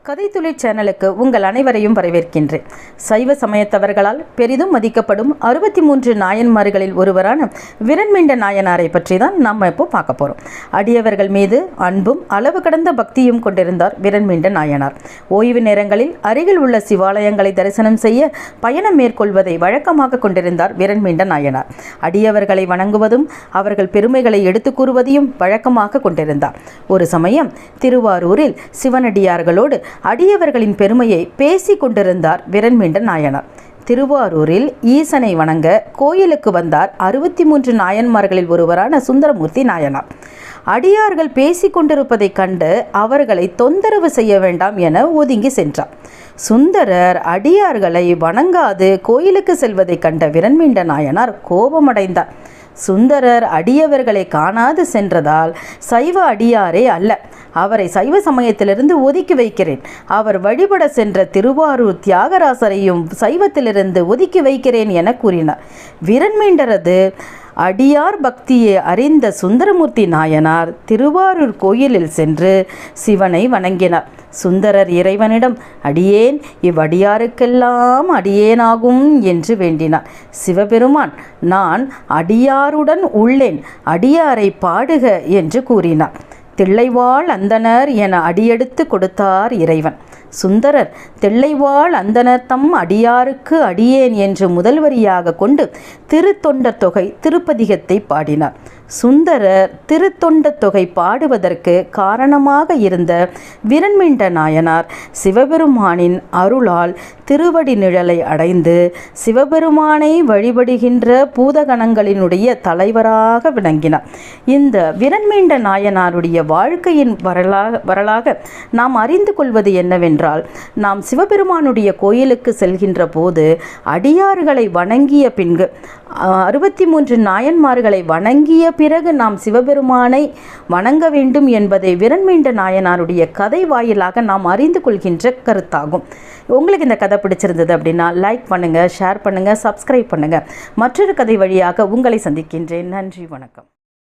கதைத்துளி சேனலுக்கு உங்கள் அனைவரையும் வரவேற்கின்றேன். சைவ சமயத்தவர்களால் பெரிதும் மதிக்கப்படும் 63 நாயன்மார்களில் ஒருவரான விரண்மீண்ட நாயனாரை பற்றி தான் நாம் இப்போ பார்க்க போகிறோம். அடியவர்கள் மீது அன்பும் அளவு கடந்த பக்தியும் கொண்டிருந்தார் விரண்மீண்ட நாயனார். ஓய்வு நேரங்களில் அருகில் உள்ள சிவாலயங்களை தரிசனம் செய்ய பயணம் மேற்கொள்வதை வழக்கமாக கொண்டிருந்தார் விரண்மீண்ட நாயனார். அடியவர்களை வணங்குவதும் அவர்கள் பெருமைகளை எடுத்து கூறுவதையும் வழக்கமாக கொண்டிருந்தார். ஒரு சமயம் திருவாரூரில் சிவனடியார்களோடு அடியவர்களின் பெருமையை பேசி கொண்டிருந்தார் விரண்மீண்ட நாயனார். திருவாரூரில் ஈசனை வணங்க கோயிலுக்கு வந்தார் 63 நாயன்மார்களில் ஒருவரான சுந்தரமூர்த்தி நாயனார். அடியார்கள் பேசி கொண்டிருப்பதைக் கண்டு அவர்களை தொந்தரவு செய்ய வேண்டாம் என ஒதுங்கி சென்றார். சுந்தரர் அடியார்களை வணங்காது கோயிலுக்கு செல்வதைக் கண்ட விரண்மீண்ட நாயனார் கோபமடைந்தார். சுந்தரர் அடியவர்களை காணாது சென்றதால் சைவ அடியாரே அல்ல, அவரை சைவ சமயத்திலிருந்து ஒதுக்கி வைக்கிறேன். அவர் வழிபட சென்ற திருவாரூர் தியாகராசரையும் சைவத்திலிருந்து ஒதுக்கி வைக்கிறேன் என கூறினார். விரண்மீண்டரது அடியார் பக்தியை அறிந்த சுந்தரமூர்த்தி நாயனார் திருவாரூர் கோயிலில் சென்று சிவனை வணங்கினார். சுந்தரர் இறைவனிடம் அடியேன் இவ்வடியாருக்கெல்லாம் அடியேனாகும் என்று வேண்டினார். சிவபெருமான் நான் அடியாருடன் உள்ளேன், அடியாரை பாடுக என்று கூறினார். தில்லைவாழ் அந்தனர் என அடியெடுத்து கொடுத்தார் இறைவன். சுந்தரர் தில்லைவாழ் அந்தனர் தம் அடியாருக்கு அடியேன் என்று முதல் வரியாக கொண்டு திருத்தொண்ட தொகை திருப்பதிகத்தை பாடினார். சுந்தரர் திருத்தொண்ட தொகை பாடுவதற்கு காரணமாக இருந்த விரண்மீண்ட நாயனார் சிவபெருமானின் அருளால் திருவடி நிழலை அடைந்து சிவபெருமானை வழிபடுகின்ற பூதகணங்களினுடைய தலைவராக விளங்கினார். இந்த விரண்மீண்ட நாயனாருடைய வாழ்க்கையின் வரலாக நாம் அறிந்து கொள்வது என்னவென்றால், நாம் சிவபெருமானுடைய கோயிலுக்கு செல்கின்ற போது அடியார்களை வணங்கிய பின்பு 63 நாயன்மார்களை வணங்கிய பிறகு நாம் சிவபெருமானை வணங்க வேண்டும் என்பதை விரண்மீண்ட நாயனாருடைய கதை வாயிலாக நாம் அறிந்து கொள்கின்ற கருத்தாகும். உங்களுக்கு இந்த கதை பிடிச்சிருந்தது அப்படின்னா லைக் பண்ணுங்கள், ஷேர் பண்ணுங்கள், சப்ஸ்கிரைப் பண்ணுங்கள். மற்றொரு கதை வழியாக உங்களை சந்திக்கின்றேன். நன்றி, வணக்கம்.